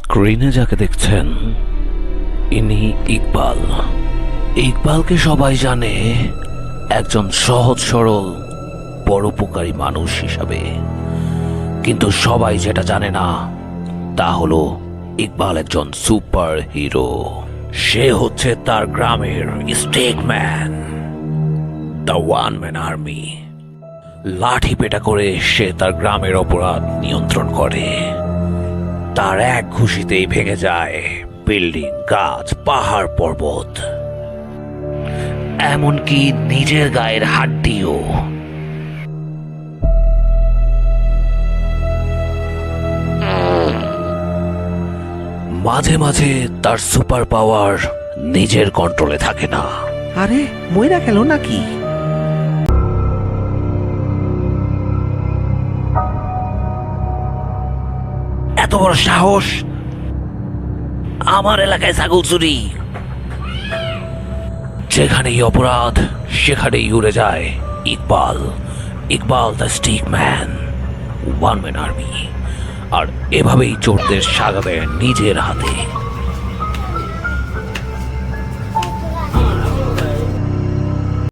স্ক্রিনে যাকে দেখছেন ইনি ইকবাল। ইকবালকে সবাই জানে একজন সহজ সরল পরোপকারী মানুষ হিসাবে, কিন্তু সবাই যেটা জানে না তা হলো ইকবাল একজন সুপার হিরো। সে হচ্ছে তার গ্রামের স্টেকম্যান, দ্য ওয়ান ম্যান আর্মি। লাঠি পেটা করে সে তার গ্রামের অপরাধ নিয়ন্ত্রণ করে। তার এক ঘুষিতেই ভেঙে যায় বিল্ডিং, গাছ, পাহাড়, পর্বত, এমনকি নিজের গায়ের হাড্ডিও। মাঝে মাঝে তার সুপার পাওয়ার নিজের কন্ট্রোলে থাকে না। আরে মইরা গেল নাকি? এত বড় সাহস, আমার এলাকায় ছাগল চুরি! যেখানেই অপরাধ সেখানেই উড়ে যায় Iqbal. Iqbal the stickman, one man army. আর এভাবেই চোরদের সাজা দেয় নিজের হাতে।